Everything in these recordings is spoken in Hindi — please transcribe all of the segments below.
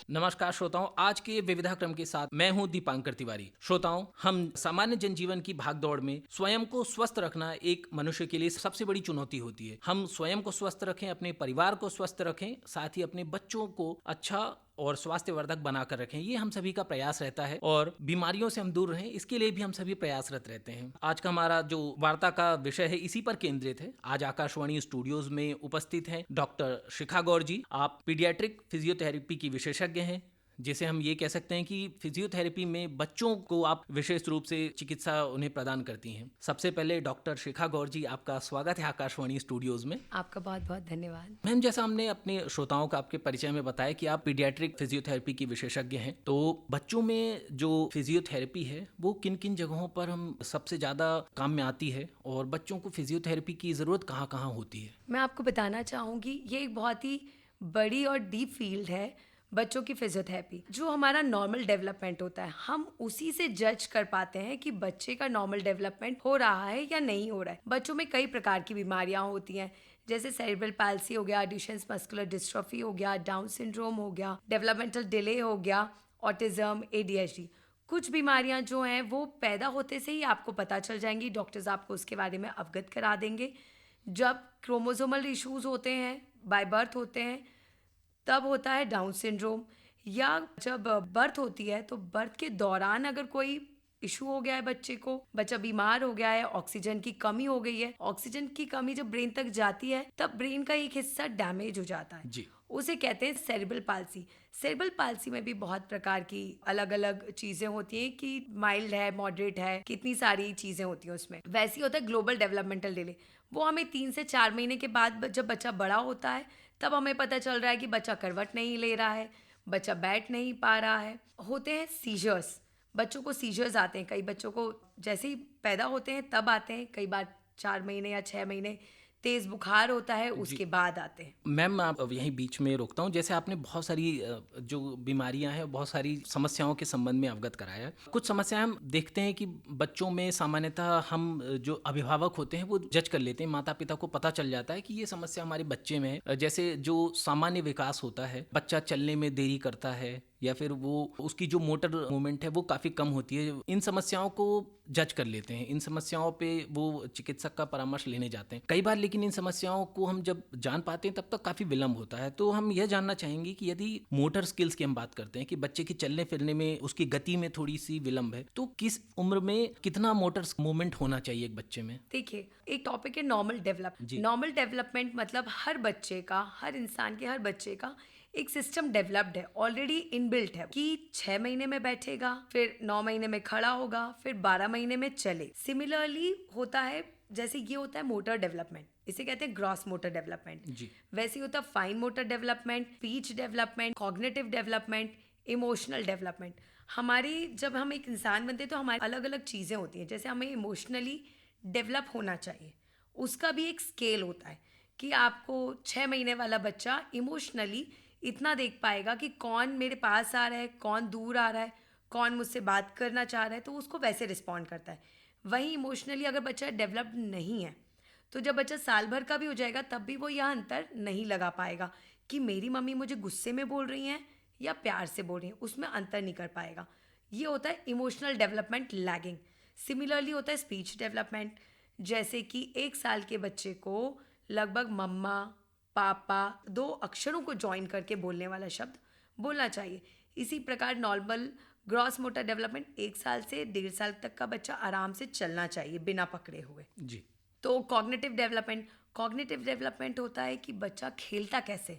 नमस्कार श्रोताओं, आज के विविधा क्रम के साथ मैं हूं दीपांकर तिवारी। श्रोताओं, हम सामान्य जनजीवन की भागदौड़ में स्वयं को स्वस्थ रखना एक मनुष्य के लिए सबसे बड़ी चुनौती होती है। हम स्वयं को स्वस्थ रखें, अपने परिवार को स्वस्थ रखें, साथ ही अपने बच्चों को अच्छा और स्वास्थ्यवर्धक बनाकर रखें। ये हम सभी का प्रयास रहता है और बीमारियों से हम दूर रहें, इसके लिए भी हम सभी प्रयासरत रहते हैं। आज का हमारा जो वार्ता का विषय है इसी पर केंद्रित है। आज आकाशवाणी स्टूडियोज में उपस्थित हैं डॉक्टर शिखा गौर जी। आप पीडियाट्रिक फिजियोथेरेपी की विशेषज्ञ हैं, जिसे हम ये कह सकते हैं कि फिजियोथेरेपी में बच्चों को आप विशेष रूप से चिकित्सा उन्हें प्रदान करती हैं। सबसे पहले डॉक्टर शिखा गौर जी, आपका स्वागत है आकाशवाणी स्टूडियोज में। आपका बहुत बहुत धन्यवाद। मैम, जैसा हमने अपने श्रोताओं को आपके परिचय में बताया कि आप पीडियाट्रिक फिजियोथेरेपी की विशेषज्ञ हैं, तो बच्चों में जो फिजियोथेरेपी है वो किन किन जगहों पर हम सबसे ज़्यादा काम में आती है और बच्चों को फिजियोथेरेपी की ज़रूरत कहाँ कहाँ होती है? मैं आपको बताना चाहूँगी, ये एक बहुत ही बड़ी और डीप फील्ड है बच्चों की फिजियोथेरेपी। जो हमारा नॉर्मल डेवलपमेंट होता है, हम उसी से जज कर पाते हैं कि बच्चे का नॉर्मल डेवलपमेंट हो रहा है या नहीं हो रहा है। बच्चों में कई प्रकार की बीमारियां होती हैं, जैसे सेरेब्रल पैल्सी हो गया, ड्यूशेन्स मस्कुलर डिस्ट्रॉफी हो गया, डाउन सिंड्रोम हो गया, डेवलपमेंटल डिले हो गया, ऑटिज्म, ADHD। कुछ बीमारियां जो हैं वो पैदा होते से ही आपको पता चल जाएंगी, डॉक्टर्स आपको उसके बारे में अवगत करा देंगे। जब क्रोमोसोमल इश्यूज होते हैं, बाय बर्थ होते हैं, तब होता है डाउन सिंड्रोम। या जब बर्थ होती है तो बर्थ के दौरान अगर कोई इशू हो गया है, बच्चे को, बच्चा बीमार हो गया है, ऑक्सीजन की कमी हो गई है, ऑक्सीजन की कमी जब ब्रेन तक जाती है तब ब्रेन का एक हिस्सा डैमेज हो जाता है जी। उसे कहते हैं सेरेब्रल पाल्सी। सेरेब्रल पाल्सी में भी बहुत प्रकार की अलग अलग चीजें होती हैं कि माइल्ड है, मॉडरेट है, कितनी सारी चीजें होती हैं उसमें। वैसे ही होता है ग्लोबल डेवलपमेंटल डिले। वो हमें 3 से 4 महीने के बाद जब बच्चा बड़ा होता है तब हमें पता चल रहा है कि बच्चा करवट नहीं ले रहा है, बच्चा बैठ नहीं पा रहा है। होते हैं सीजर्स, बच्चों को सीजर्स आते हैं। कई बच्चों को जैसे ही पैदा होते हैं तब आते हैं, कई बार 4 महीने या 6 महीने तेज बुखार होता है उसके बाद आते हैं। मैम, आप यहीं बीच में रोकता हूँ। जैसे आपने बहुत सारी जो बीमारियां हैं, बहुत सारी समस्याओं के संबंध में अवगत कराया। कुछ समस्याएं हम देखते हैं कि बच्चों में सामान्यतः हम जो अभिभावक होते हैं वो जज कर लेते हैं, माता पिता को पता चल जाता है कि ये समस्या हमारे बच्चे में है। जैसे जो सामान्य विकास होता है, बच्चा चलने में देरी करता है या फिर वो उसकी जो मोटर मूवमेंट है वो काफ़ी कम होती है, इन समस्याओं को जज कर लेते हैं। इन समस्याओं पे वो चिकित्सक का परामर्श लेने जाते हैं कई बार, लेकिन इन समस्याओं को हम जब जान पाते हैं तब तक काफ़ी विलम्ब होता है। तो हम यह जानना चाहेंगे कि यदि मोटर स्किल्स की हम बात करते हैं कि बच्चे की चलने फिरने में उसकी गति में थोड़ी सी विलम्ब है, तो किस उम्र में कितना मोटर मूवमेंट होना चाहिए एक बच्चे में? देखिए, एक टॉपिक है नॉर्मल डेवलपमेंट। नॉर्मल डेवलपमेंट मतलब हर बच्चे का, हर इंसान के, हर बच्चे का एक सिस्टम डेवलप्ड है, ऑलरेडी इनबिल्ट है कि 6 महीने में बैठेगा, फिर 9 महीने में खड़ा होगा, फिर 12 महीने में चले। सिमिलरली होता है, जैसे ये होता है मोटर डेवलपमेंट, इसे कहते हैं ग्रॉस मोटर डेवलपमेंट। वैसे ही होता है fine motor development, speech development, cognitive development, emotional development. हमारी जब हम एक इंसान बनते हैं तो हमारी अलग अलग चीज़ें होती हैं। जैसे हमें इमोशनली डेवलप होना चाहिए, उसका भी एक स्केल होता है कि आपको 6 महीने वाला बच्चा इमोशनली इतना देख पाएगा कि कौन मेरे पास आ रहा है, कौन दूर आ रहा है, कौन मुझसे बात करना चाह रहा है, तो उसको वैसे रिस्पॉन्ड करता है। वहीं इमोशनली अगर बच्चा डेवलप्ड नहीं है तो जब बच्चा साल भर का भी हो जाएगा तब भी वो यह अंतर नहीं लगा पाएगा कि मेरी मम्मी मुझे गुस्से में बोल रही हैं या प्यार से बोल रही हैं, उसमें अंतर नहीं कर पाएगा। ये होता है इमोशनल डेवलपमेंट लैगिंग। सिमिलरली होता है स्पीच डेवलपमेंट, जैसे कि 1 साल के बच्चे को लगभग मम्मा, पापा 2 अक्षरों को ज्वाइन करके बोलने वाला शब्द बोलना चाहिए। इसी प्रकार नॉर्मल ग्रॉस मोटर डेवलपमेंट 1 साल से 1.5 साल तक का बच्चा आराम से चलना चाहिए बिना पकड़े हुए जी। तो कॉग्निटिव डेवलपमेंट होता है कि बच्चा खेलता कैसे,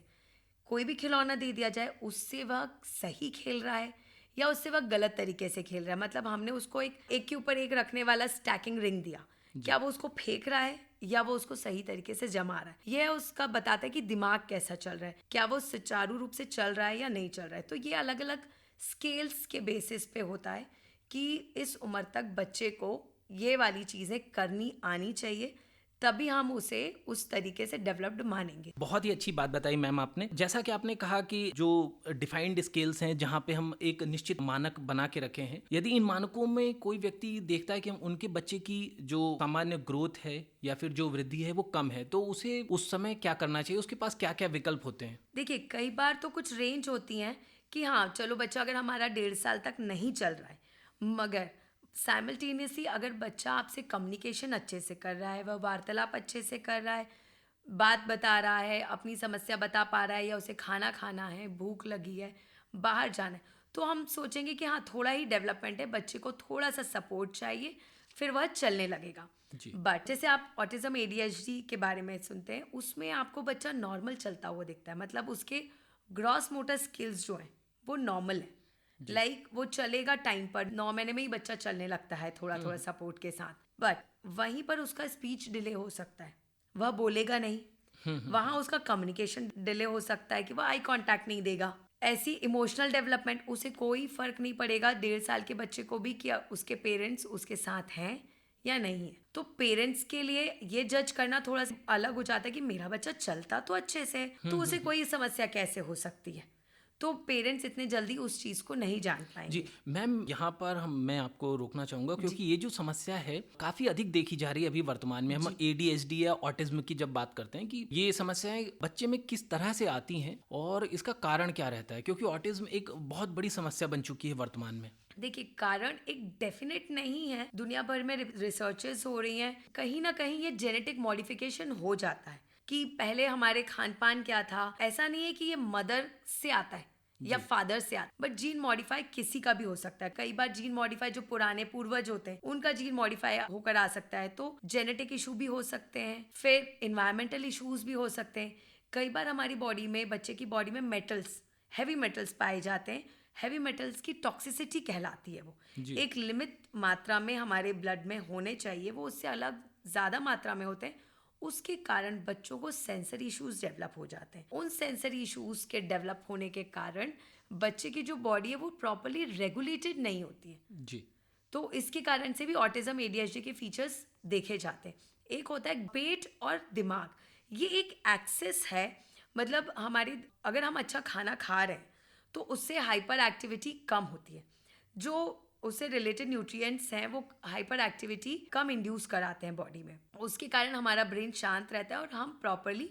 कोई भी खिलौना दे दिया जाए उससे वह सही खेल रहा है या उससे वह गलत तरीके से खेल रहा है। मतलब हमने उसको एक के ऊपर एक रखने वाला स्टैकिंग रिंग दिया, क्या वो उसको फेंक रहा है या वो उसको सही तरीके से जमा रहा है। यह उसका बताता है कि दिमाग कैसा चल रहा है, क्या वो सुचारू रूप से चल रहा है या नहीं चल रहा है। तो ये अलग अलग स्केल्स के बेसिस पे होता है कि इस उम्र तक बच्चे को ये वाली चीज़ें करनी आनी चाहिए, तभी हम उसे उस तरीके से डेवलप्ड मानेंगे। बहुत ही अच्छी बात बताई मैम आपने। जैसा कि आपने कहा कि जो डिफाइंड स्केल्स हैं, जहाँ पे हम एक निश्चित मानक बना के रखे हैं, यदि इन मानकों में कोई व्यक्ति देखता है कि उनके बच्चे की जो सामान्य ग्रोथ है या फिर जो वृद्धि है वो कम है, तो उसे उस समय क्या करना चाहिए? उसके पास क्या क्या विकल्प होते हैं? देखिए, कई बार तो कुछ रेंज होती हैं कि हाँ चलो बच्चा अगर हमारा 1.5 साल तक नहीं चल रहा है, मगर साइमल्टेनियसली अगर बच्चा आपसे कम्युनिकेशन अच्छे से कर रहा है, वह वार्तालाप अच्छे से कर रहा है, बात बता रहा है, अपनी समस्या बता पा रहा है, या उसे खाना खाना है, भूख लगी है, बाहर जाना है, तो हम सोचेंगे कि हाँ थोड़ा ही डेवलपमेंट है, बच्चे को थोड़ा सा सपोर्ट चाहिए, फिर वह चलने लगेगा। जी। बट जैसे आप ऑटिज्म ADHD के बारे में सुनते हैं, उसमें आपको बच्चा नॉर्मल चलता हुआ दिखता है, मतलब उसके ग्रॉस मोटर स्किल्स जो हैं वो नॉर्मल है। लाइक वो चलेगा टाइम पर, 9 महीने में ही बच्चा चलने लगता है थोड़ा थोड़ा सपोर्ट के साथ, बट वहीं पर उसका स्पीच डिले हो सकता है, वह बोलेगा नहीं। वहाँ उसका कम्युनिकेशन डिले हो सकता है कि वह आई कांटेक्ट नहीं देगा। ऐसी इमोशनल डेवलपमेंट, उसे कोई फर्क नहीं पड़ेगा 1.5 साल के बच्चे को भी कि उसके पेरेंट्स उसके साथ हैं या नहीं है। तो पेरेंट्स के लिए ये जज करना थोड़ा सा अलग हो जाता है कि मेरा बच्चा चलता तो अच्छे से है, तो उसे कोई समस्या कैसे हो सकती है। तो पेरेंट्स इतने जल्दी उस चीज़ को नहीं जान पाएंगे। जी मैम, यहाँ पर मैं आपको रोकना चाहूँगा क्योंकि ये जो समस्या है काफ़ी अधिक देखी जा रही है अभी वर्तमान में। हम ADHD या ऑटिज्म की जब बात करते हैं कि ये समस्याएं बच्चे में किस तरह से आती हैं और इसका कारण क्या रहता है, क्योंकि ऑटिज्म एक बहुत बड़ी समस्या बन चुकी है वर्तमान में। देखिए, कारण एक डेफिनेट नहीं है, दुनिया भर में रिसर्चेस हो रही हैं, कहीं ना कहीं ये जेनेटिक मॉडिफिकेशन हो जाता है कि पहले हमारे खान पान क्या था, ऐसा नहीं है कि ये मदर से आता है या फादर से आता, बट जीन मॉडिफाई किसी का भी हो सकता है। कई बार जीन मॉडिफाई जो पुराने पूर्वज होते हैं उनका जीन मॉडिफाई होकर आ सकता है, तो जेनेटिक इशू भी हो सकते हैं, फिर इन्वायरमेंटल इश्यूज भी हो सकते हैं। कई बार हमारी बॉडी में, बच्चे की बॉडी में मेटल्स, हैवी मेटल्स पाए जाते हैं। हैवी मेटल्स की टॉक्सिसिटी कहलाती है वो, एक लिमिट मात्रा में हमारे ब्लड में होने चाहिए, वो उससे अलग ज़्यादा मात्रा में होते हैं, उसके कारण बच्चों को सेंसरी इश्यूज डेवलप हो जाते हैं। उन सेंसरी इश्यूज के डेवलप होने के कारण बच्चे की जो बॉडी है वो प्रॉपरली रेगुलेटेड नहीं होती है। जी। तो इसके कारण से भी ऑटिज्म ADHD के फीचर्स देखे जाते हैं। एक होता है पेट और दिमाग, ये एक एक्सेस है, मतलब हमारी, अगर हम अच्छा खाना खा रहे हैं तो उससे हाइपर एक्टिविटी कम होती है, जो उससे रिलेटेड न्यूट्रिएंट्स हैं वो हाइपर एक्टिविटी कम इंड्यूस कराते हैं बॉडी में, उसके कारण हमारा ब्रेन शांत रहता है और हम प्रॉपरली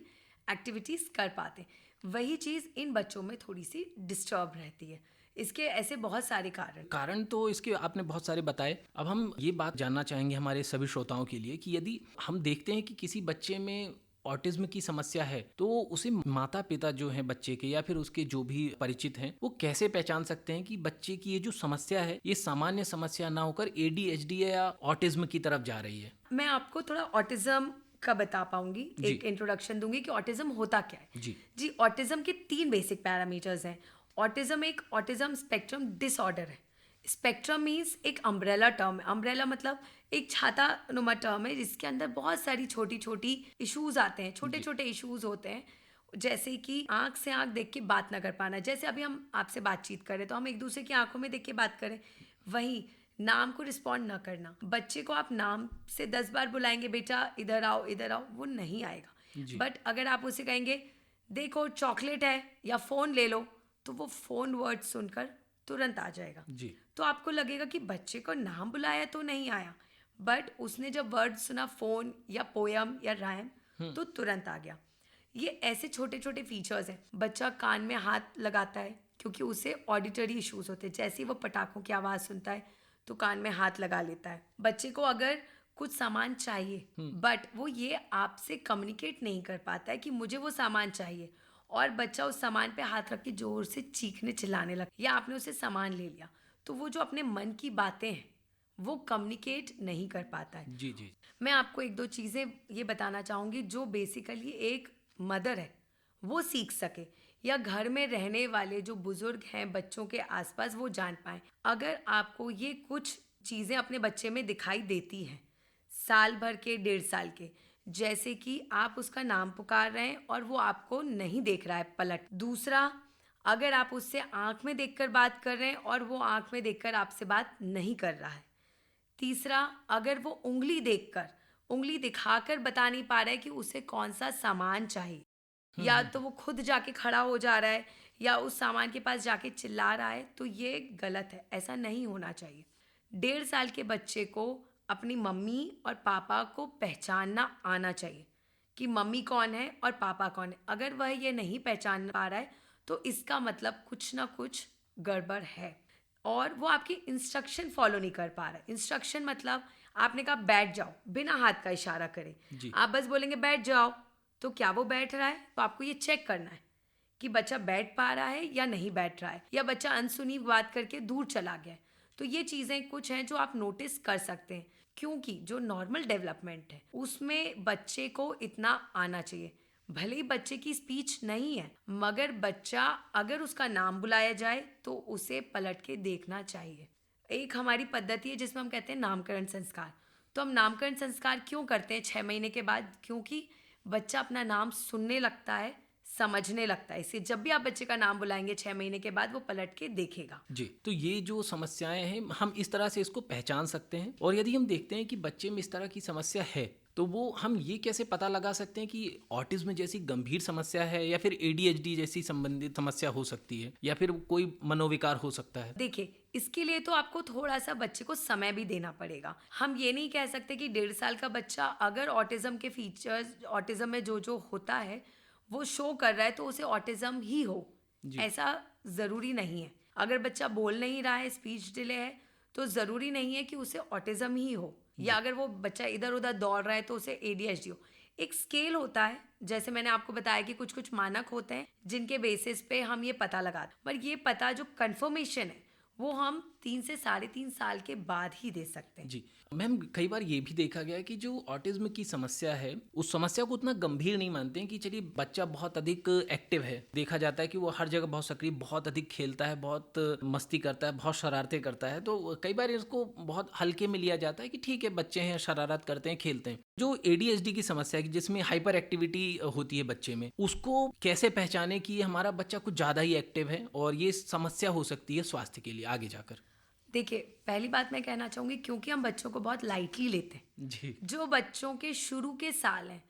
एक्टिविटीज़ कर पाते हैं। वही चीज़ इन बच्चों में थोड़ी सी डिस्टर्ब रहती है। इसके ऐसे बहुत सारे कारण तो इसके आपने बहुत सारे बताए। अब हम ये बात जानना चाहेंगे हमारे सभी श्रोताओं के लिए कि यदि हम देखते हैं कि किसी बच्चे में ऑटिज्म की समस्या है तो उसे माता पिता जो हैं बच्चे के या फिर उसके जो भी परिचित हैं वो कैसे पहचान सकते हैं कि बच्चे की ये जो समस्या है ये सामान्य समस्या ना होकर ADHD या ऑटिज्म की तरफ जा रही है। मैं आपको थोड़ा ऑटिज्म का बता पाऊंगी, एक इंट्रोडक्शन दूंगी कि ऑटिज्म होता क्या है। जी, ऑटिज्म के 3 बेसिक पैरामीटर्स हैं। ऑटिज्म एक ऑटिज्म स्पेक्ट्रम डिसऑर्डर है। स्पेक्ट्रम मीन्स एक अम्ब्रेला टर्म है। अम्ब्रेला मतलब एक छाता नुमा टर्म है जिसके अंदर बहुत सारी छोटी छोटी इश्यूज आते हैं, छोटे छोटे इश्यूज होते हैं, जैसे कि आंख से आंख देख के बात ना कर पाना। जैसे अभी हम आपसे बातचीत करें तो हम एक दूसरे की आंखों में देख के बात करें, वही नाम को रिस्पॉन्ड ना करना। बच्चे को आप नाम से 10 बार बुलाएंगे, बेटा इधर आओ इधर आओ, वो नहीं आएगा। बट अगर आप उसे कहेंगे देखो चॉकलेट है या फ़ोन ले लो, तो वो फ़ोन वर्ड सुनकर तुरंत आ जाएगा। तो आपको लगेगा कि बच्चे को नाम बुलाया तो नहीं आया, बट उसने जब वर्ड सुना फ़ोन या पोयम या राइम तो तुरंत आ गया। ये ऐसे छोटे छोटे फीचर्स हैं। बच्चा कान में हाथ लगाता है क्योंकि उसे ऑडिटरी इश्यूज होते हैं, जैसे ही वो पटाखों की आवाज़ सुनता है तो कान में हाथ लगा लेता है। बच्चे को अगर कुछ सामान चाहिए बट वो ये आपसे कम्युनिकेट नहीं कर पाता है कि मुझे वो सामान चाहिए, और बच्चा उस सामान पे हाथ रख के जोर से चीखने चिल्लाने लगा, या आपने उसे सामान ले लिया, तो वो जो अपने मन की बातें हैं वो कम्युनिकेट नहीं कर पाता है। जी। मैं आपको 1-2 चीज़ें ये बताना चाहूँगी जो बेसिकली एक मदर है वो सीख सके, या घर में रहने वाले जो बुजुर्ग हैं बच्चों के आसपास वो जान पाएँ। अगर आपको ये कुछ चीज़ें अपने बच्चे में दिखाई देती हैं साल भर के, 1.5 साल के, जैसे कि आप उसका नाम पुकार रहे हैं और वो आपको नहीं देख रहा है पलट। दूसरा, अगर आप उससे आंख में देखकर बात कर रहे हैं और वो आंख में देखकर आपसे बात नहीं कर रहा है। तीसरा, अगर वो उंगली देखकर, उंगली दिखाकर बता नहीं पा रहा है कि उसे कौन सा सामान चाहिए, या तो वो खुद जाके खड़ा हो जा रहा है या उस सामान के पास जाके चिल्ला रहा है, तो ये गलत है, ऐसा नहीं होना चाहिए। 1.5 साल के बच्चे को अपनी मम्मी और पापा को पहचानना आना चाहिए कि मम्मी कौन है और पापा कौन है। अगर वह ये नहीं पहचान पा रहा है तो इसका मतलब कुछ ना कुछ गड़बड़ है और वो आपकी इंस्ट्रक्शन फॉलो नहीं कर पा रहा है। इंस्ट्रक्शन मतलब आपने कहा बैठ जाओ बिना हाथ का इशारा करे, जी। आप बस बोलेंगे बैठ जाओ, तो क्या वो बैठ रहा है? तो आपको ये चेक करना है कि बच्चा बैठ पा रहा है या नहीं बैठ रहा है, या बच्चा अनसुनी बात करके दूर चला गया है। तो ये चीज़ें कुछ हैं जो आप नोटिस कर सकते हैं, क्योंकि जो नॉर्मल डेवलपमेंट है उसमें बच्चे को इतना आना चाहिए। भले ही बच्चे की स्पीच नहीं है, मगर बच्चा अगर उसका नाम बुलाया जाए तो उसे पलट के देखना चाहिए। एक हमारी पद्धति है जिसमें हम कहते हैं नामकरण संस्कार। तो हम नामकरण संस्कार क्यों करते हैं 6 महीने के बाद? क्योंकि बच्चा अपना नाम सुनने लगता है, समझने लगता है। इससे जब भी आप बच्चे का नाम बुलाएंगे 6 महीने के बाद वो पलट के देखेगा। जी, तो ये जो समस्याएं हैं हम इस तरह से इसको पहचान सकते हैं। और यदि हम देखते हैं कि बच्चे में इस तरह की समस्या है तो वो हम ये कैसे पता लगा सकते हैं कि ऑटिज्म जैसी गंभीर समस्या है या फिर एडीएचडी जैसी संबंधित समस्या हो सकती है या फिर कोई मनोविकार हो सकता है? देखिए, इसके लिए तो आपको थोड़ा सा बच्चे को समय भी देना पड़ेगा। हम ये नहीं कह सकते कि 1.5 साल का बच्चा अगर ऑटिज्म के फीचर्स, ऑटिज्म में जो जो होता है वो शो कर रहा है तो उसे ऑटिज्म ही हो, जी। ऐसा ज़रूरी नहीं है। अगर बच्चा बोल नहीं रहा है, स्पीच डिले है, तो ज़रूरी नहीं है कि उसे ऑटिज्म ही हो, या अगर वो बच्चा इधर उधर दौड़ रहा है तो उसे एडीएचडी हो। एक स्केल होता है, जैसे मैंने आपको बताया कि कुछ कुछ मानक होते हैं जिनके बेसिस पे हम ये पता लगाते हैं, पर ये पता जो कंफर्मेशन है वो हम 3 से 3.5 साल के बाद ही दे सकते हैं। जी मैम, कई बार ये भी देखा गया है कि जो ऑटिज्म की समस्या है उस समस्या को उतना गंभीर नहीं मानते हैं कि चलिए बच्चा बहुत अधिक एक्टिव है। देखा जाता है कि वो हर जगह बहुत सक्रिय, बहुत अधिक खेलता है, बहुत मस्ती करता है, बहुत शरारतें करता है। तो कई बार इसको बहुत हल्के में लिया जाता है कि ठीक है बच्चे हैं, शरारत करते हैं, खेलते हैं। जो एडीएचडी की समस्या है जिसमें हाइपर एक्टिविटी होती है बच्चे में, उसको कैसे पहचाने कि हमारा बच्चा कुछ ज़्यादा ही एक्टिव है और ये समस्या हो सकती है स्वास्थ्य के लिए आगे जाकर? देखिए, पहली बात मैं कहना चाहूँगी, क्योंकि हम बच्चों को बहुत लाइटली लेते हैं। जी। जो बच्चों के शुरू के साल हैं,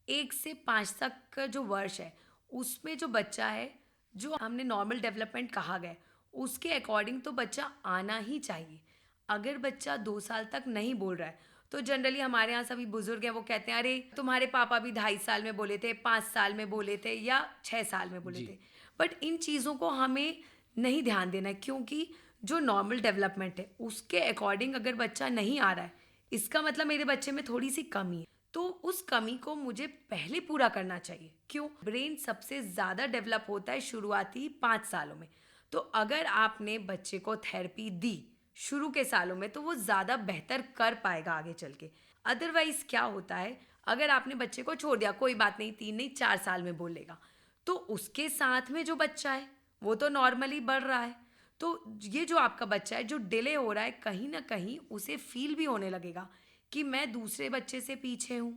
1 से 5 तक का जो वर्ष है, उसमें जो बच्चा है, जो हमने नॉर्मल डेवलपमेंट कहा गया है, उसके अकॉर्डिंग तो बच्चा आना ही चाहिए। अगर बच्चा 2 साल तक नहीं बोल रहा है, तो जनरली हमारे यहाँ सभी बुजुर्ग हैं, वो कहते हैं अरे तुम्हारे पापा भी 2.5 साल में बोले थे, 5 साल में बोले थे या 6 साल में बोले जी। थे। बट इन चीज़ों को हमें नहीं ध्यान देना है, क्योंकि जो नॉर्मल डेवलपमेंट है उसके अकॉर्डिंग अगर बच्चा नहीं आ रहा है, इसका मतलब मेरे बच्चे में थोड़ी सी कमी है, तो उस कमी को मुझे पहले पूरा करना चाहिए। क्यों? ब्रेन सबसे ज़्यादा डेवलप होता है शुरुआती 5 सालों में। तो अगर आपने बच्चे को थेरेपी दी शुरू के सालों में, तो वो ज़्यादा बेहतर कर पाएगा आगे चल के। अदरवाइज क्या होता है, अगर आपने बच्चे को छोड़ दिया, कोई बात नहीं 3 नहीं 4 साल में बोलेगा, तो उसके साथ में जो बच्चा है वो तो नॉर्मली बढ़ रहा है। तो ये जो आपका बच्चा है जो डिले हो रहा है, कहीं ना कहीं उसे फील भी होने लगेगा कि मैं दूसरे बच्चे से पीछे हूँ।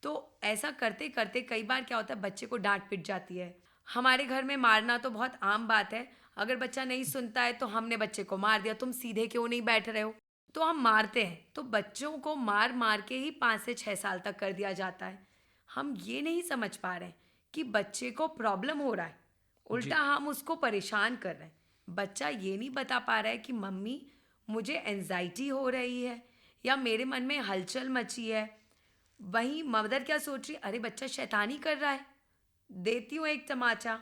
तो ऐसा करते करते कई बार क्या होता है, बच्चे को डांट पिट जाती है। हमारे घर में मारना तो बहुत आम बात है। अगर बच्चा नहीं सुनता है तो हमने बच्चे को मार दिया, तुम सीधे क्यों नहीं बैठ रहे हो, तो हम मारते हैं। तो बच्चों को मार मार के ही 5 से 6 साल तक कर दिया जाता है। हम ये नहीं समझ पा रहे हैं कि बच्चे को प्रॉब्लम हो रहा है, उल्टा हम उसको परेशान कर रहे हैं। बच्चा ये नहीं बता पा रहा है कि मम्मी मुझे एंजाइटी हो रही है या मेरे मन में हलचल मची है। वहीं मदर क्या सोच रही, अरे बच्चा शैतानी कर रहा है, देती हूँ एक तमाचा।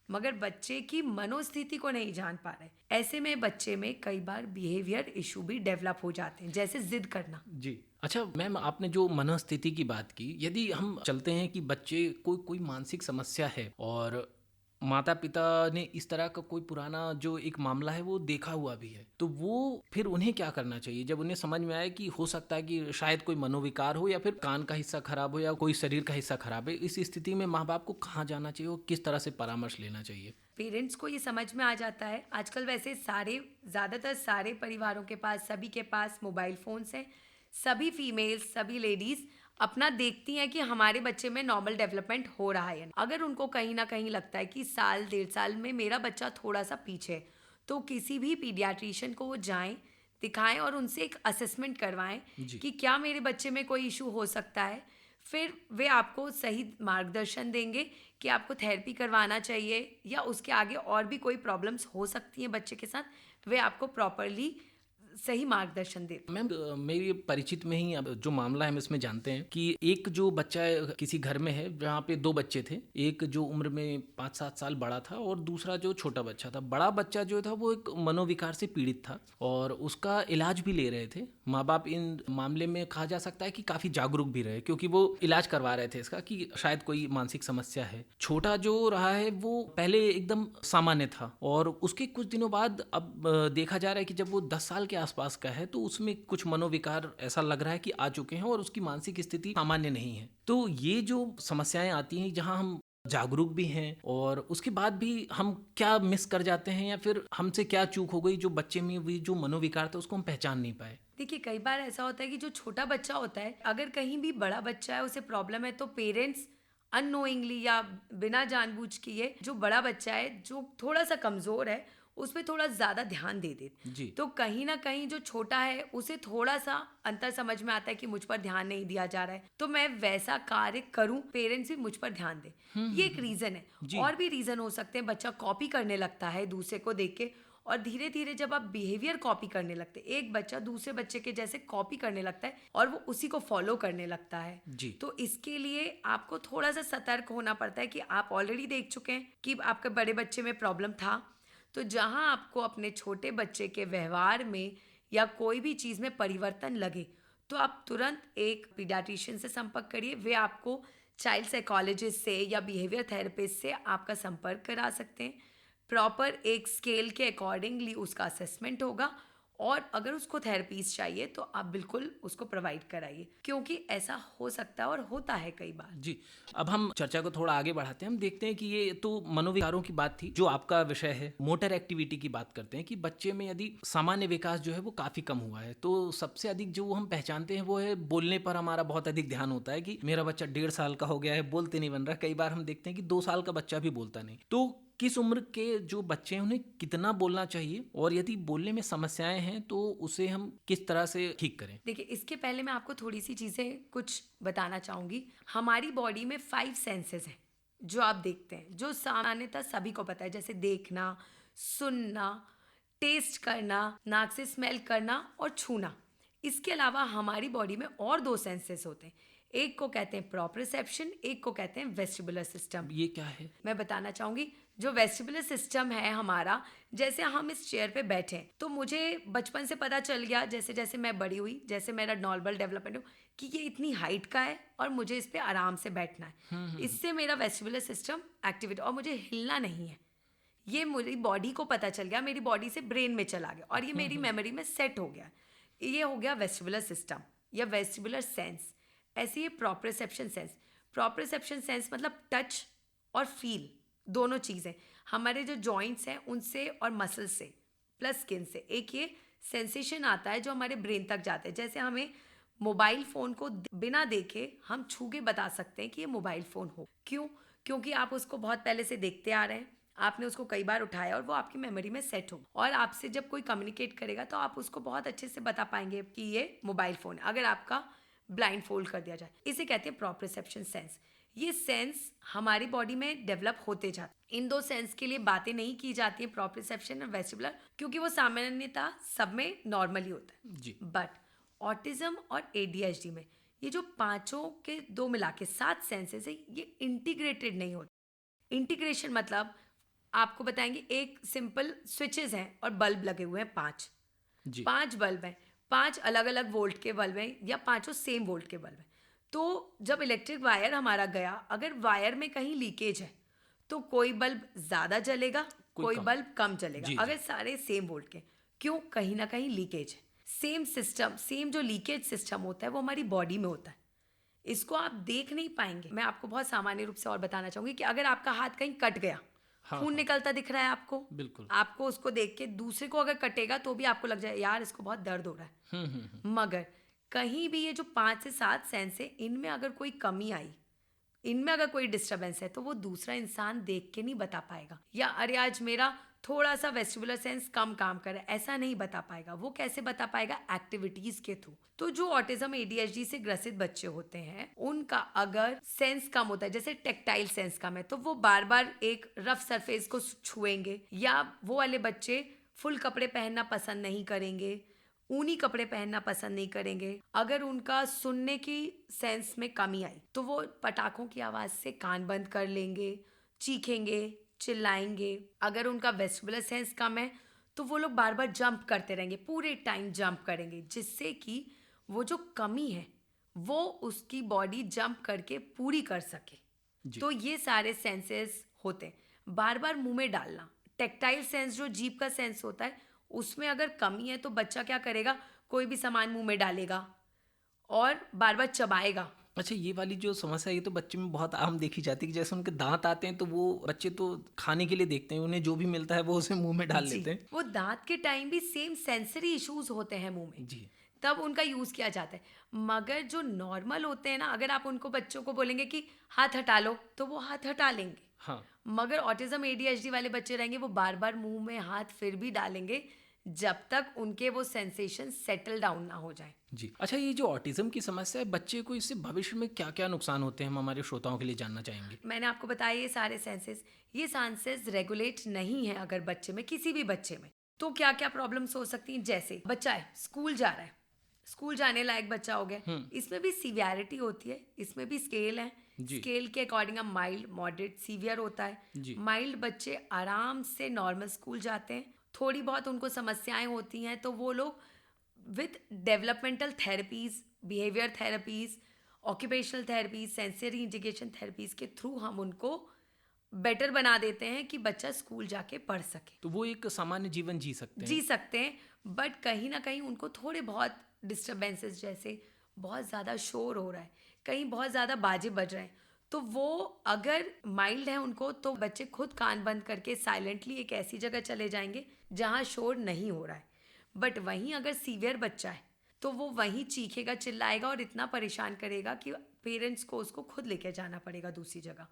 मगर बच्चे की मनोस्थिति को नहीं जान पा रहे। ऐसे में बच्चे में कई बार बिहेवियर इशू भी डेवलप हो जाते हैं, जैसे जिद करना। जी। अच्छा मैम, आपने जो मनोस्थिति की बात की, यदि हम चलते हैं कि बच्चे कोई मानसिक समस्या है और माता पिता ने इस तरह का कोई पुराना जो एक मामला है वो देखा हुआ भी है, तो वो फिर उन्हें क्या करना चाहिए जब उन्हें समझ में आए कि हो सकता है कि शायद कोई मनोविकार हो या फिर कान का हिस्सा खराब हो या कोई शरीर का हिस्सा खराब है? इस स्थिति में माँ बाप को कहाँ जाना चाहिए और किस तरह से परामर्श लेना चाहिए? पेरेंट्स को ये समझ में आ जाता है। आजकल वैसे ज़्यादातर सारे परिवारों के पास, सभी के पास मोबाइल फ़ोन्स हैं। सभी फीमेल्स, सभी लेडीज़ अपना देखती हैं कि हमारे बच्चे में नॉर्मल डेवलपमेंट हो रहा है। अगर उनको कहीं ना कहीं लगता है कि साल 1.5 साल में मेरा बच्चा थोड़ा सा पीछे है, तो किसी भी पीडियाट्रिशियन को वो जाएं, दिखाएं और उनसे एक असेसमेंट करवाएं कि क्या मेरे बच्चे में कोई इशू हो सकता है। फिर वे आपको सही मार्गदर्शन देंगे कि आपको थेरेपी करवाना चाहिए या उसके आगे और भी कोई प्रॉब्लम्स हो सकती हैं बच्चे के साथ, वे आपको प्रॉपरली सही मार्गदर्शन दे। मैम मेरे परिचित में ही अब जो मामला है हम इसमें जानते हैं कि एक जो बच्चा किसी घर में है जहाँ पे दो बच्चे थे, एक जो उम्र में 5-7 साल बड़ा था और दूसरा जो छोटा बच्चा था। बड़ा बच्चा जो था वो एक मनोविकार से पीड़ित था और उसका इलाज भी ले रहे थे। माँ बाप इन मामले में कहा जा सकता है कि काफ़ी जागरूक भी रहे, क्योंकि वो इलाज करवा रहे थे इसका कि शायद कोई मानसिक समस्या है। छोटा जो रहा है वो पहले एकदम सामान्य था और उसके कुछ दिनों बाद अब देखा जा रहा है कि जब वो 10 साल के आसपास का है तो उसमें कुछ मनोविकार ऐसा लग रहा है कि आ चुके हैं और उसकी मानसिक स्थिति सामान्य नहीं है। तो ये जो समस्याएं आती हैं जहां हम जागरूक भी हैं और उसके बाद भी हम क्या मिस कर जाते हैं या फिर हमसे क्या चूक हो गई जो बच्चे में भी जो मनोविकार था उसको हम पहचान नहीं पाए। देखिए, कई बार ऐसा होता है कि जो छोटा बच्चा होता है, अगर कहीं भी बड़ा बच्चा है उसे प्रॉब्लम है तो पेरेंट्स अननोइंगली या बिना जानबूझ किए जो बड़ा बच्चा है जो थोड़ा सा कमज़ोर है उस पर थोड़ा ज़्यादा ध्यान दे देते। जी। तो कहीं ना कहीं जो छोटा है उसे थोड़ा सा अंतर समझ में आता है कि मुझ पर ध्यान नहीं दिया जा रहा है, तो मैं वैसा कार्य करूं, पेरेंट्स भी मुझ पर ध्यान दें। ये एक रीज़न है। जी। और भी रीज़न हो सकते हैं। बच्चा कॉपी करने लगता है दूसरे को देख के, और धीरे धीरे जब आप बिहेवियर कॉपी करने लगते हैं, एक बच्चा दूसरे बच्चे के जैसे कॉपी करने लगता है और वो उसी को फॉलो करने लगता है। जी। तो इसके लिए आपको थोड़ा सा सतर्क होना पड़ता है कि आप ऑलरेडी देख चुके हैं कि आपके बड़े बच्चे में प्रॉब्लम था, तो जहां आपको अपने छोटे बच्चे के व्यवहार में या कोई भी चीज़ में परिवर्तन लगे तो आप तुरंत एक पीडियाट्रिशियन से संपर्क करिए। वे आपको चाइल्ड साइकोलॉजिस्ट से या बिहेवियर थेरेपिस्ट से आपका संपर्क करा सकते हैं। प्रॉपर एक स्केल के अकॉर्डिंगली उसका असेसमेंट होगा और अगर उसको थेरेपीज चाहिए तो आप बिल्कुल उसको प्रोवाइड कराइए, क्योंकि ऐसा हो सकता है और होता है कई बार। जी। अब हम चर्चा को थोड़ा आगे बढ़ाते हैं। हम देखते हैं कि ये तो मनोविकारों की बात थी, जो आपका विषय है। मोटर एक्टिविटी की बात करते हैं कि बच्चे में यदि सामान्य विकास जो है वो काफ़ी कम हुआ है, तो सबसे अधिक जो हम पहचानते हैं वो है बोलने पर हमारा बहुत अधिक ध्यान होता है कि मेरा बच्चा 1.5 साल का हो गया है, बोलते नहीं बन रहा। कई बार हम देखते हैं कि 2 साल का बच्चा भी बोलता नहीं। तो किस उम्र के जो बच्चे हैं उन्हें कितना बोलना चाहिए और यदि बोलने में समस्याएं हैं तो उसे हम किस तरह से ठीक करें? देखिए, इसके पहले मैं आपको थोड़ी सी चीज़ें कुछ बताना चाहूँगी। हमारी बॉडी में 5 सेंसेस हैं जो आप देखते हैं, जो सामान्यतः सभी को पता है, जैसे देखना, सुनना, टेस्ट करना, नाक से स्मेल करना और छूना। इसके अलावा हमारी बॉडी में और 2 सेंसेस होते हैं। एक को कहते हैं प्रोप्रियोसेप्शन, एक को कहते हैं वेस्टिबुलर सिस्टम। ये क्या है? मैं बताना चाहूँगी। जो वेस्टिबुलर सिस्टम है हमारा, जैसे हम इस चेयर पे बैठे हैं तो मुझे बचपन से पता चल गया, जैसे जैसे मैं बड़ी हुई, जैसे मेरा नॉर्मल डेवलपमेंट हो, कि ये इतनी हाइट का है और मुझे इस पे आराम से बैठना है। इससे मेरा वेस्टिबुलर सिस्टम एक्टिवेट, और मुझे हिलना नहीं है। ये मेरी बॉडी को पता चल गया, मेरी बॉडी से ब्रेन में चला गया और ये मेरी मेमोरी में सेट हो गया। ये हो गया वेस्टिबुलर सिस्टम या वेस्टिबुलर सेंस। ऐसे ही प्रोप्रियोसेप्शन सेंस। प्रोप्रियोसेप्शन सेंस मतलब टच और फील, दोनों चीज़ें हमारे जो जॉइंट्स हैं उनसे और मसल्स से प्लस स्किन से एक ये सेंसेशन आता है जो हमारे ब्रेन तक जाते हैं। जैसे हमें मोबाइल फ़ोन को बिना देखे हम छू के बता सकते हैं कि ये मोबाइल फ़ोन हो। क्यों? क्योंकि आप उसको बहुत पहले से देखते आ रहे हैं, आपने उसको कई बार उठाया और वो आपकी मेमोरी में सेट हो, और आपसे जब कोई कम्युनिकेट करेगा तो आप उसको बहुत अच्छे से बता पाएंगे कि ये मोबाइल फ़ोन है, अगर आपका ब्लाइंड फोल्ड कर दिया जाए। इसे कहते हैं प्रोप्रियोसेप्शन सेंस। ये सेंस हमारी बॉडी में डेवलप होते जाते। इन 2 सेंस के लिए बातें नहीं की जाती है, प्रोप्रियोसेप्शन और वेस्टिबुलर, क्योंकि वो सामान्यतः सब में नॉर्मली होता है। जी। बट ऑटिज्म और ADHD में ये जो पांचों के 2 मिला के 7 सेंसेस है, ये इंटीग्रेटेड नहीं होते। इंटीग्रेशन मतलब आपको बताएंगे, एक सिंपल स्विचेस हैं और बल्ब लगे हुए हैं 5। जी। 5 बल्ब हैं, 5 अलग अलग वोल्ट के बल्ब हैं या पांचों सेम वोल्ट के बल्ब हैं। तो जब इलेक्ट्रिक वायर हमारा गया, अगर वायर में कहीं लीकेज है तो कोई बल्ब ज़्यादा जलेगा, कोई कम। बल्ब कम चलेगा। जी, जी। अगर सारे सेम वोल्ट के, क्यों? कहीं ना कहीं लीकेज है। सेम सिस्टम, सेम जो लीकेज सिस्टम होता है वो हमारी बॉडी में होता है। इसको आप देख नहीं पाएंगे। मैं आपको बहुत सामान्य रूप से और बताना चाहूँगी कि अगर आपका हाथ कहीं कट गया, हाँ, खून निकलता दिख रहा है आपको, बिल्कुल। आपको उसको देख के दूसरे को अगर कटेगा तो भी आपको लग जाए यार इसको बहुत दर्द हो रहा है। मगर कहीं भी ये जो 5 से 7 सेंस है, इनमें अगर कोई कमी आई, इनमें अगर कोई डिस्टर्बेंस है, तो वो दूसरा इंसान देख के नहीं बता पाएगा, या अरे आज मेरा थोड़ा सा वेस्टिबुलर सेंस कम काम करे, ऐसा नहीं बता पाएगा। वो कैसे बता पाएगा? एक्टिविटीज के थ्रू। तो जो ऑटिज्म ADHD से ग्रसित बच्चे होते हैं, उनका अगर सेंस कम होता है, जैसे टेक्टाइल सेंस कम है, तो वो बार बार एक रफ सरफेस को छुएंगे, या वो वाले बच्चे फुल कपड़े पहनना पसंद नहीं करेंगे, ऊनी कपड़े पहनना पसंद नहीं करेंगे। अगर उनका सुनने की सेंस में कमी आई तो वो पटाखों की आवाज़ से कान बंद कर लेंगे, चीखेंगे, चिल्लाएंगे। अगर उनका वेस्टिबुलर सेंस कम है तो वो लोग बार बार जंप करते रहेंगे, पूरे टाइम जंप करेंगे, जिससे कि वो जो कमी है वो उसकी बॉडी जंप करके पूरी कर सके। जी। तो ये सारे सेंसेस होते हैं। बार बार मुंह में डालना, टेक्टाइल सेंस जो जीभ का सेंस होता है उसमें अगर कमी है तो बच्चा क्या करेगा, कोई भी सामान मुंह में डालेगा और बार बार चबाएगा। अच्छा, ये वाली जो समस्या है ये तो बच्चे में बहुत आम देखी जाती है कि जैसे उनके दांत आते हैं तो वो बच्चे तो खाने के लिए देखते हैं, उन्हें जो भी मिलता है वो उसे मुंह में डाल जी, लेते हैं। वो दांत के टाइम भी सेम सेंसरी इश्यूज होते हैं मुंह में, जी। तब उनका यूज किया जाता है। मगर जो नॉर्मल होते हैं ना, अगर आप उनको बच्चों को बोलेंगे कि हाथ हटा लो तो वो हाथ हटा लेंगे। हाँ। मगर ऑटिज्म एडीएचडी वाले बच्चे रहेंगे वो बार बार मुंह में हाथ फिर भी डालेंगे जब तक उनके वो सेंसेशन सेटल डाउन ना हो जाए। जी। अच्छा, ये जो ऑटिज्म की समस्या है बच्चे को, इससे भविष्य में क्या क्या नुकसान होते हैं हम हमारे श्रोताओं के लिए जानना चाहेंगे। मैंने आपको बताया ये सेंसेस रेगुलेट नहीं है अगर बच्चे में, किसी भी बच्चे में, तो क्या क्या प्रॉब्लम्स हो सकती हैं। जैसे बच्चा है, स्कूल जा रहा है, स्कूल जाने लायक बच्चा हो गया, इसमें भी सीवियरिटी होती है, इसमें भी स्केल है। जी। स्केल के अकॉर्डिंग हम माइल्ड, मॉडरेट, सीवियर होता जी। है। माइल्ड बच्चे आराम से नॉर्मल स्कूल जाते हैं, थोड़ी बहुत उनको समस्याएं होती हैं तो वो लोग with developmental therapies, behaviour therapies, occupational therapies, sensory integration therapies के थ्रू हम उनको बेटर बना देते हैं कि बच्चा स्कूल जाके पढ़ सके, तो वो एक सामान्य जीवन जी सकते हैं। जी सकते हैं। बट कहीं ना कहीं उनको थोड़े बहुत डिस्टर्बेंसेस, जैसे बहुत ज़्यादा शोर हो रहा है, कहीं बहुत ज़्यादा बाजे बज रहे हैं, तो वो अगर माइल्ड है उनको तो बच्चे खुद कान बंद करके साइलेंटली एक ऐसी जगह चले जाएंगे जहाँ शोर नहीं हो रहा है। बट वहीं अगर सीवियर बच्चा है तो वो वहीं चीखेगा, चिल्लाएगा और इतना परेशान करेगा कि पेरेंट्स को उसको खुद लेके जाना पड़ेगा दूसरी जगह।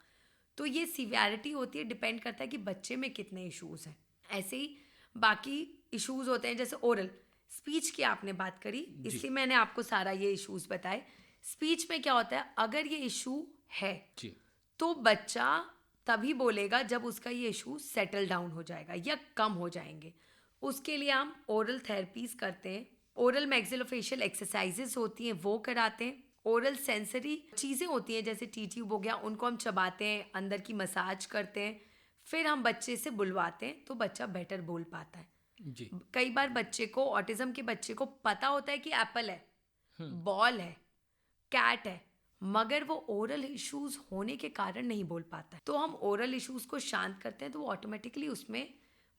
तो ये सीवियरिटी होती है, डिपेंड करता है कि बच्चे में कितने इश्यूज हैं। ऐसे ही बाकी इश्यूज होते हैं, जैसे ओरल स्पीच की आपने बात करी, इसलिए मैंने आपको सारा ये इश्यूज बताए। स्पीच में क्या होता है, अगर ये इशू है जी। तो बच्चा तभी बोलेगा जब उसका ये इशू सेटल डाउन हो जाएगा या कम हो जाएंगे। उसके लिए हम ओरल थेरेपीज करते हैं, ओरल मैक्सिलोफेशियल एक्सरसाइजेस होती हैं वो कराते हैं, ओरल सेंसरी चीज़ें होती हैं जैसे टी ट्यूब हो गया, उनको हम चबाते हैं, अंदर की मसाज करते हैं, फिर हम बच्चे से बुलवाते हैं तो बच्चा बेटर बोल पाता है। जी। कई बार बच्चे को, ऑटिज्म के बच्चे को पता होता है कि एप्पल है, बॉल है, कैट है, मगर वो ओरल इश्यूज होने के कारण नहीं बोल पाता है। तो हम ओरल इश्यूज को शांत करते हैं तो वो ऑटोमेटिकली उसमें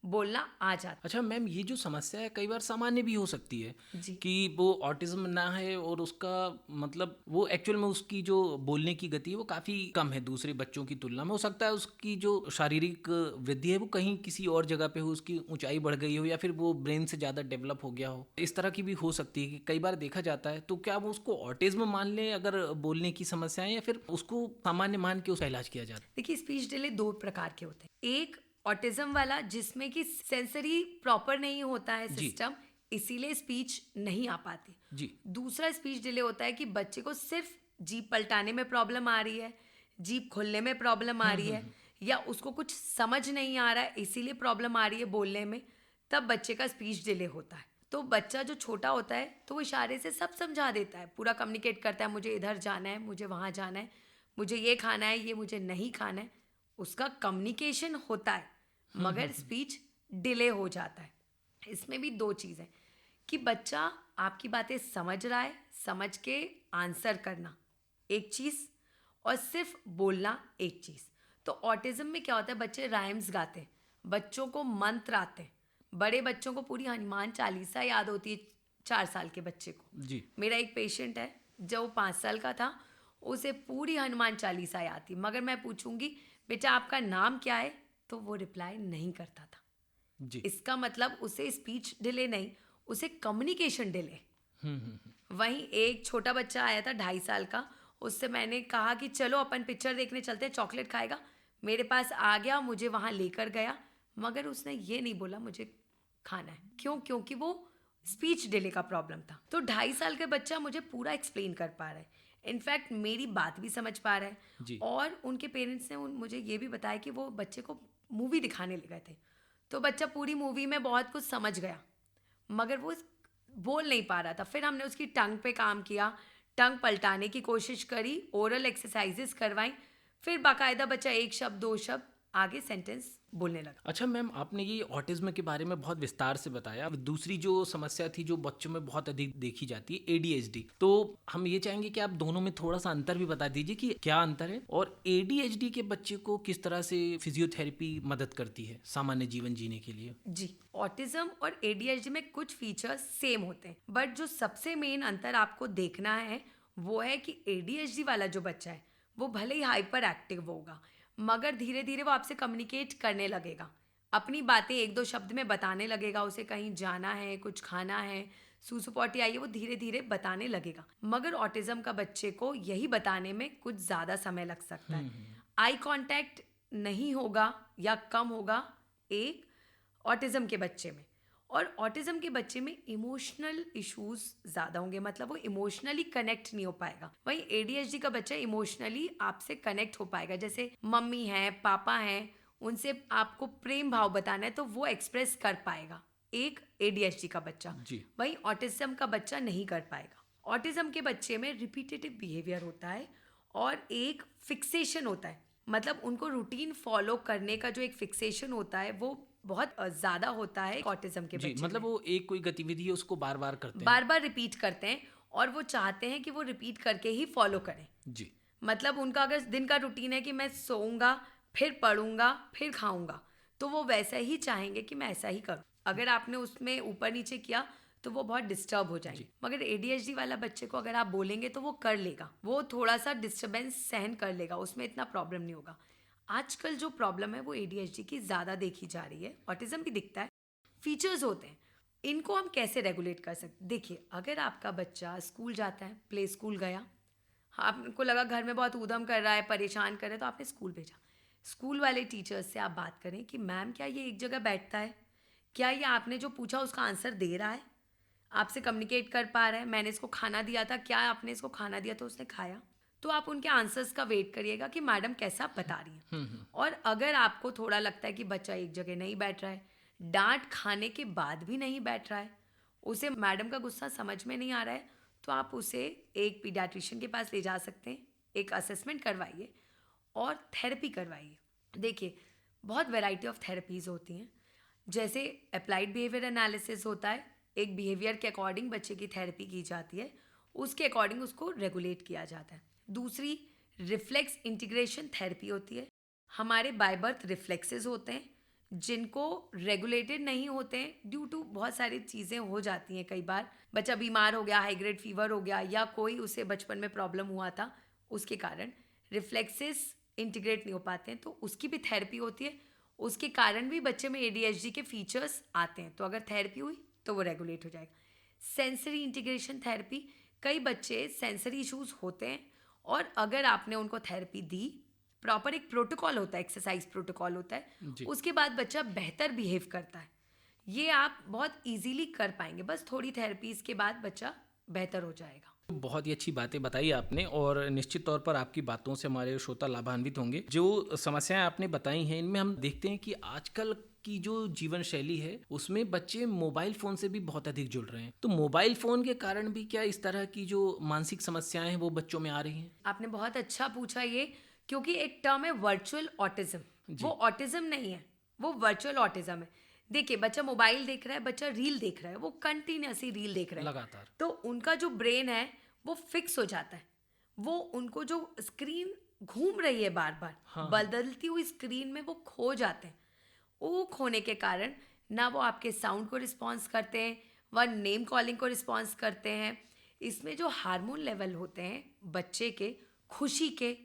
बोलना आ जाता अच्छा मैम, ये जो समस्या है कई बार सामान्य भी हो सकती है जी। कि वो ऑटिज्म ना है और उसका मतलब वो एक्चुअल में उसकी जो बोलने की गति है वो काफ़ी कम है दूसरे बच्चों की तुलना में। हो सकता है उसकी जो शारीरिक वृद्धि है वो कहीं किसी और जगह पे हो, उसकी ऊंचाई बढ़ गई हो या फिर वो ब्रेन से ज़्यादा डेवलप हो गया हो, इस तरह की भी हो सकती है कि कई बार देखा जाता है। तो क्या वो उसको ऑटिज्म मान लें अगर बोलने की समस्या है, या फिर उसको सामान्य मान के उसका इलाज किया जाता है? देखिए, स्पीच डिले दो प्रकार के होते हैं। एक ऑटिज्म वाला जिसमें कि सेंसरी प्रॉपर नहीं होता है जी। सिस्टम, इसीलिए स्पीच नहीं आ पाती। जी। दूसरा स्पीच डिले होता है कि बच्चे को सिर्फ जीभ पलटाने में प्रॉब्लम आ रही है, जीभ खोलने में प्रॉब्लम आ रही है, या उसको कुछ समझ नहीं आ रहा है इसीलिए प्रॉब्लम आ रही है बोलने में, तब बच्चे का स्पीच डिले होता है। तो बच्चा जो छोटा होता है तो वो इशारे से सब समझा देता है, पूरा कम्युनिकेट करता है, मुझे इधर जाना है, मुझे वहाँ जाना है, मुझे ये खाना है, ये मुझे नहीं खाना है, उसका कम्युनिकेशन होता है, मगर स्पीच डिले हो जाता है। इसमें भी दो चीज़ है कि बच्चा आपकी बातें समझ रहा है, समझ के आंसर करना एक चीज़ और सिर्फ बोलना एक चीज़। तो ऑटिज्म में क्या होता है, बच्चे राइम्स गाते हैं, बच्चों को मंत्र आते हैं, बड़े बच्चों को पूरी हनुमान चालीसा याद होती है 4 साल के बच्चे को। जी। मेरा एक पेशेंट है जो 5 साल का था, उसे पूरी हनुमान चालीसा याद थी, मगर मैं पूछूंगी बेटा आपका नाम क्या है तो वो रिप्लाई नहीं करता था। जी। इसका मतलब उसे स्पीच डिले नहीं, उसे कम्युनिकेशन डिले। वहीं एक छोटा बच्चा आया था 2.5 साल का, उससे मैंने कहा कि चलो अपन पिक्चर देखने चलते हैं, चॉकलेट खाएगा, मेरे पास आ गया, मुझे वहाँ लेकर गया, मगर उसने ये नहीं बोला मुझे खाना है। क्यों? क्योंकि वो स्पीच डिले का प्रॉब्लम था। तो 2.5 साल का बच्चा मुझे पूरा एक्सप्लेन कर पा रहा है, इनफैक्ट मेरी बात भी समझ पा रहा है। जी। और उनके पेरेंट्स ने मुझे ये भी बताया कि वो बच्चे को मूवी दिखाने ले गए थे, तो बच्चा पूरी मूवी में बहुत कुछ समझ गया, मगर वो बोल नहीं पा रहा था। फिर हमने उसकी टंग पे काम किया, टंग पलटाने की कोशिश करी, ओरल एक्सरसाइजेस करवाई, फिर बाकायदा बच्चा 1 शब्द 2 शब्द आगे सेंटेंस बोलने लगा। अच्छा मैम, आपने ये ऑटिज्म के बारे में बहुत विस्तार से बताया। अब दूसरी जो समस्या थी जो बच्चों में बहुत अधिक देखी जाती है, ADHD, तो हम ये चाहेंगे कि आप दोनों में थोड़ा सा अंतर भी बता दीजिए कि क्या अंतर है, और ADHD के बच्चे को किस तरह से फिजियोथेरेपी मदद करती है सामान्य जीवन जीने के लिए। जी, ऑटिज्म और ADHD में कुछ फीचर्स सेम होते हैं, बट जो सबसे मेन अंतर आपको देखना है वो है कि ADHD वाला जो बच्चा है वो भले ही हाइपर एक्टिव होगा, मगर धीरे धीरे वो आपसे कम्युनिकेट करने लगेगा, अपनी बातें 1-2 शब्द में बताने लगेगा। उसे कहीं जाना है, कुछ खाना है, सूसू पॉटी आई है, वो धीरे धीरे बताने लगेगा। मगर ऑटिज्म का बच्चे को यही बताने में कुछ ज़्यादा समय लग सकता है। आई कांटेक्ट नहीं होगा या कम होगा एक ऑटिज्म के बच्चे में, और ऑटिज्म के बच्चे में इमोशनल इश्यूज ज़्यादा होंगे, मतलब वो इमोशनली कनेक्ट नहीं हो पाएगा। वहीं ADHD का बच्चा इमोशनली आपसे कनेक्ट हो पाएगा, जैसे मम्मी हैं, पापा हैं, उनसे आपको प्रेम भाव बताना है तो वो एक्सप्रेस कर पाएगा एक ADHD का बच्चा। जी। वहीं ऑटिज्म का बच्चा नहीं कर पाएगा। ऑटिज्म के बच्चे में रिपीटेटिव बिहेवियर होता है और एक फिक्सेशन होता है, मतलब उनको रूटीन फॉलो करने का जो एक फिक्सेशन होता है वो बहुत ज़्यादा होता है ऑटिज्म के जी, बच्चे मतलब में। वो एक कोई गतिविधि है उसको बार बार करते हैं। बार बार रिपीट करते हैं और वो चाहते हैं कि वो रिपीट करके ही फॉलो करें। जी। मतलब उनका अगर दिन का रूटीन है कि मैं सोऊंगा, फिर पढ़ूंगा, फिर खाऊंगा, तो वो वैसा ही चाहेंगे कि मैं ऐसा ही करूं। अगर आपने उसमें ऊपर नीचे किया तो वो बहुत डिस्टर्ब हो जाएंगे। मगर ADHD वाला बच्चे को अगर आप बोलेंगे तो वो कर लेगा, वो थोड़ा सा डिस्टर्बेंस सहन कर लेगा, उसमें इतना प्रॉब्लम नहीं होगा। आजकल जो प्रॉब्लम है वो ADHD की ज़्यादा देखी जा रही है, ऑटिज्म भी दिखता है, फीचर्स होते हैं। इनको हम कैसे रेगुलेट कर सकते? देखिए, अगर आपका बच्चा स्कूल जाता है, प्ले स्कूल गया, आपको लगा घर में बहुत ऊधम कर रहा है, परेशान कर रहा है, तो आपने स्कूल भेजा। स्कूल वाले टीचर्स से आप बात करें कि मैम क्या ये एक जगह बैठता है, क्या ये आपने जो पूछा उसका आंसर दे रहा है, आपसे कम्युनिकेट कर पा रहा है, मैंने इसको खाना दिया था, क्या आपने इसको खाना दिया तो उसने खाया? तो आप उनके आंसर्स का वेट करिएगा कि मैडम कैसा बता रही है। और अगर आपको थोड़ा लगता है कि बच्चा एक जगह नहीं बैठ रहा है, डांट खाने के बाद भी नहीं बैठ रहा है, उसे मैडम का गुस्सा समझ में नहीं आ रहा है, तो आप उसे एक पीडियाट्रिशियन के पास ले जा सकते हैं, एक असेसमेंट करवाइए और थेरेपी करवाइए। देखिए, बहुत वैरायटी ऑफ थेरेपीज़ होती हैं, जैसे अप्लाइड बिहेवियर एनालिसिस होता है, एक बिहेवियर के अकॉर्डिंग बच्चे की थेरेपी की जाती है, उसके अकॉर्डिंग उसको रेगुलेट किया जाता है। दूसरी रिफ्लेक्स इंटीग्रेशन थेरेपी होती है। हमारे बाय बर्थ रिफ्लेक्सेस होते हैं जिनको रेगुलेटेड नहीं होते हैं, ड्यू टू बहुत सारी चीज़ें हो जाती हैं। कई बार बच्चा बीमार हो गया, हाई ग्रेड फीवर हो गया, या कोई उसे बचपन में प्रॉब्लम हुआ था, उसके कारण रिफ्लेक्सेस इंटीग्रेट नहीं हो पाते हैं, तो उसकी भी थेरेपी होती है। उसके कारण भी बच्चे में ADHD के फीचर्स आते हैं, तो अगर थेरेपी हुई तो वो रेगुलेट हो जाएगा। सेंसरी इंटीग्रेशन थेरेपी, कई बच्चे सेंसरी इश्यूज होते हैं और अगर आपने उनको थेरेपी दी, प्रॉपर एक प्रोटोकॉल होता है, एक्सरसाइज प्रोटोकॉल होता है, जी। उसके बाद बच्चा बेहतर बिहेव करता है। ये आप बहुत इजीली कर पाएंगे, बस थोड़ी थेरेपीज के बाद बच्चा बेहतर हो जाएगा। बहुत ही अच्छी बातें बताई आपने, और निश्चित तौर पर आपकी बातों से हमारे श्रोता लाभान्वित होंगे। जो समस्याएं आपने बताई हैं, इनमें हम देखते हैं कि आजकल की जो जीवन शैली है उसमें बच्चे मोबाइल फ़ोन से भी बहुत अधिक जुड़ रहे हैं। तो मोबाइल फ़ोन के कारण भी क्या इस तरह की जो मानसिक समस्याएं हैं वो बच्चों में आ रही हैं? आपने बहुत अच्छा पूछा ये, क्योंकि एक टर्म है वर्चुअल ऑटिज्म। वो ऑटिज्म नहीं है, वो वर्चुअल ऑटिज्म है। देखिए, बच्चा मोबाइल देख रहा है, बच्चा रील देख रहा है, वो कंटिन्यूसली रील देख रहा है लगातार। तो उनका जो ब्रेन है वो फिक्स हो जाता है। वो उनको जो स्क्रीन घूम रही है बार बार, बदलती हुई स्क्रीन में वो खो जाते हैं। वो खोने के कारण ना वो आपके साउंड को रिस्पॉन्स करते हैं, वह नेम कॉलिंग को रिस्पॉन्स करते हैं। इसमें जो हार्मोन लेवल होते हैं बच्चे के, खुशी के,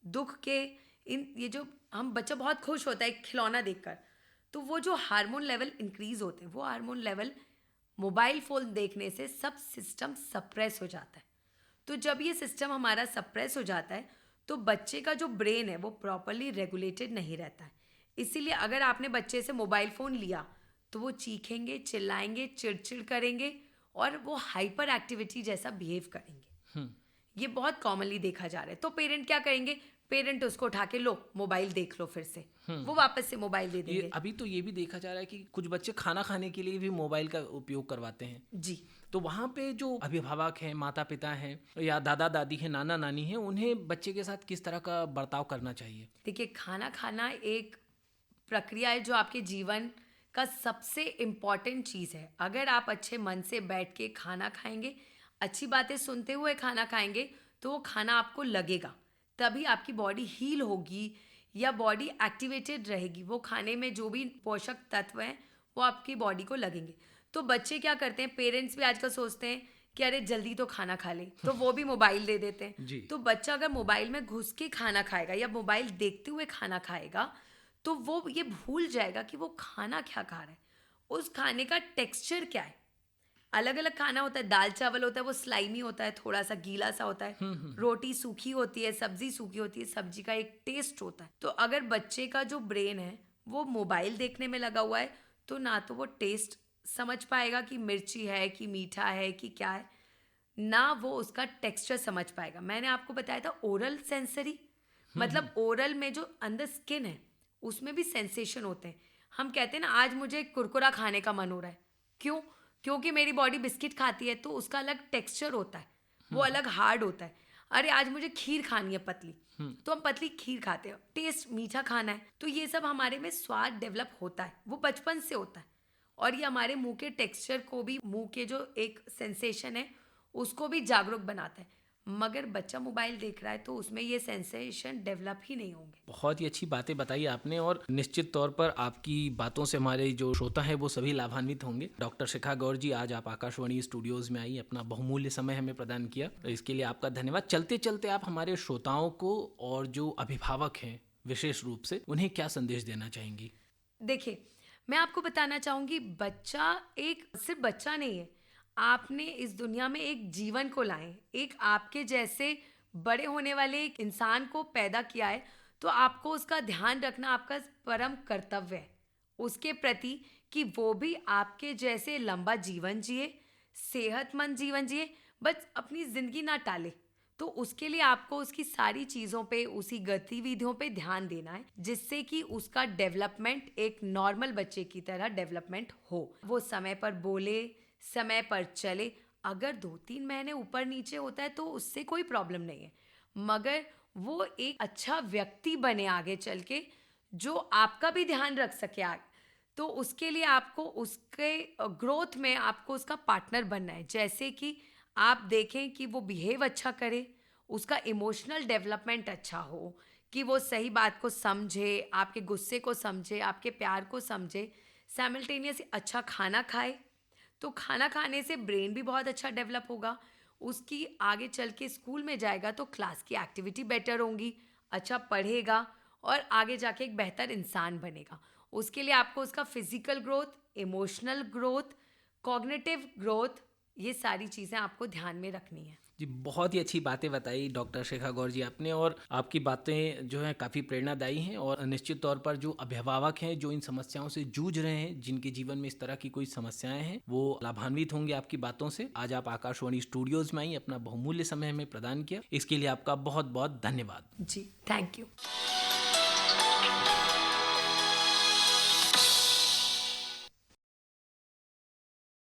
दुख के, ये जो हम बच्चा बहुत खुश होता है एक खिलौना देखकर, तो वो जो हार्मोन लेवल इंक्रीज होते हैं, वो हार्मोन लेवल मोबाइल फ़ोन देखने से सब सिस्टम सप्रेस हो जाता है। तो जब ये सिस्टम हमारा सप्रेस हो जाता है तो बच्चे का जो ब्रेन है वो प्रॉपरली रेगुलेटेड नहीं रहता है। इसीलिए अगर आपने बच्चे से मोबाइल फ़ोन लिया तो वो चीखेंगे, चिल्लाएंगे, चिड़चिड़ करेंगे और वो हाइपर एक्टिविटी जैसा बिहेव करेंगे। ये बहुत कॉमनली देखा जा रहा है। तो पेरेंट क्या करेंगे? पेरेंट उसको उठा के लो मोबाइल देख लो, फिर से वो वापस से मोबाइल दे देंगे। अभी तो ये भी देखा जा रहा है कि कुछ बच्चे खाना खाने के लिए भी मोबाइल का उपयोग करवाते हैं। जी, तो वहाँ पे जो अभिभावक हैं, माता पिता हैं या दादा दादी हैं, नाना नानी हैं, उन्हें बच्चे के साथ किस तरह का बर्ताव करना चाहिए? देखिए खाना खाना एक प्रक्रिया है जो आपके जीवन का सबसे इम्पॉर्टेंट चीज़ है। अगर आप अच्छे मन से बैठ के खाना खाएंगे, अच्छी बातें सुनते हुए खाना खाएंगे, तो वो खाना आपको लगेगा, तभी आपकी बॉडी हील होगी या बॉडी एक्टिवेटेड रहेगी। वो खाने में जो भी पोषक तत्व हैं वो आपकी बॉडी को लगेंगे। तो बच्चे क्या करते हैं, पेरेंट्स भी आजकल सोचते हैं कि अरे जल्दी तो खाना खा ले, तो वो भी मोबाइल दे देते हैं। जी। तो बच्चा अगर मोबाइल में घुस के खाना खाएगा या मोबाइल देखते हुए खाना खाएगा, तो वो ये भूल जाएगा कि वो खाना क्या खा रहा है, उस खाने का टेक्सचर क्या है। अलग अलग खाना होता है, दाल चावल होता है वो स्लाइमी होता है, थोड़ा सा गीला सा होता है, रोटी सूखी होती है, सब्जी सूखी होती है, सब्जी का एक टेस्ट होता है। तो अगर बच्चे का जो ब्रेन है वो मोबाइल देखने में लगा हुआ है, तो ना तो वो टेस्ट समझ पाएगा कि मिर्ची है कि मीठा है कि क्या है, ना वो उसका टेक्सचर समझ पाएगा। मैंने आपको बताया था ओरल सेंसरी, मतलब ओरल में जो अंदर स्किन है उसमें भी सेंसेशन होते हैं। हम कहते हैं ना आज मुझे कुरकुरा खाने का मन हो रहा है, क्यों? क्योंकि मेरी बॉडी बिस्किट खाती है तो उसका अलग टेक्सचर होता है, वो अलग हार्ड होता है। अरे आज मुझे खीर खानी है पतली, तो हम पतली खीर खाते हैं। टेस्ट मीठा खाना है, तो ये सब हमारे में स्वाद डेवलप होता है, वो बचपन से होता है। और ये हमारे मुंह के टेक्सचर को भी, मुंह के जो एक सेंसेशन है उसको भी जागरूक बनाता है। मगर बच्चा मोबाइल देख रहा है तो उसमें ये सेंसेशन डेवलप ही नहीं होंगे। बहुत ही अच्छी बातें बताई आपने और निश्चित तौर पर आपकी बातों से हमारे जो श्रोता हैं वो सभी लाभान्वित होंगे। डॉक्टर शिखा गौर जी, आज आप आकाशवाणी स्टूडियोज में आई, अपना बहुमूल्य समय हमें प्रदान किया, इसके लिए आपका धन्यवाद। चलते चलते आप हमारे श्रोताओं को और जो अभिभावक हैं विशेष रूप से, उन्हें क्या संदेश देना चाहेंगी? देखिए, मैं आपको बताना चाहूँगी, बच्चा एक सिर्फ बच्चा नहीं है, आपने इस दुनिया में एक जीवन को लाए, एक आपके जैसे बड़े होने वाले एक इंसान को पैदा किया है, तो आपको उसका ध्यान रखना आपका परम कर्तव्य है उसके प्रति, कि वो भी आपके जैसे लंबा जीवन जिए, सेहतमंद जीवन जिए, बस अपनी ज़िंदगी ना टाले। तो उसके लिए आपको उसकी सारी चीज़ों पे, उसी गतिविधियों पे ध्यान देना है, जिससे कि उसका डेवलपमेंट एक नॉर्मल बच्चे की तरह डेवलपमेंट हो। वो समय पर बोले, समय पर चले। अगर 2-3 महीने ऊपर नीचे होता है तो उससे कोई प्रॉब्लम नहीं है, मगर वो एक अच्छा व्यक्ति बने आगे चल के, जो आपका भी ध्यान रख सके आगे। तो उसके लिए आपको उसके ग्रोथ में आपको उसका पार्टनर बनना है। जैसे कि आप देखें कि वो बिहेव अच्छा करे, उसका इमोशनल डेवलपमेंट अच्छा हो, कि वो सही बात को समझे, आपके गुस्से को समझे, आपके प्यार को समझे, साइमल्टेनियसली अच्छा खाना खाए। तो खाना खाने से ब्रेन भी बहुत अच्छा डेवलप होगा, उसकी आगे चल के स्कूल में जाएगा तो क्लास की एक्टिविटी बेटर होंगी, अच्छा पढ़ेगा और आगे जाके एक बेहतर इंसान बनेगा। उसके लिए आपको उसका physical growth, emotional growth, cognitive growth, ये सारी चीज़ें आपको ध्यान में रखनी है। जी, बहुत ही अच्छी बातें बताई डॉक्टर शिखा गौर जी आपने, और आपकी बातें जो हैं काफ़ी प्रेरणादायी हैं। और निश्चित तौर पर जो अभिभावक हैं जो इन समस्याओं से जूझ रहे हैं, जिनके जीवन में इस तरह की कोई समस्याएं हैं, वो लाभान्वित होंगे आपकी बातों से। आज आप आकाशवाणी स्टूडियोज में आई, अपना बहुमूल्य समय हमें प्रदान किया, इसके लिए आपका बहुत बहुत धन्यवाद। जी, थैंक यू।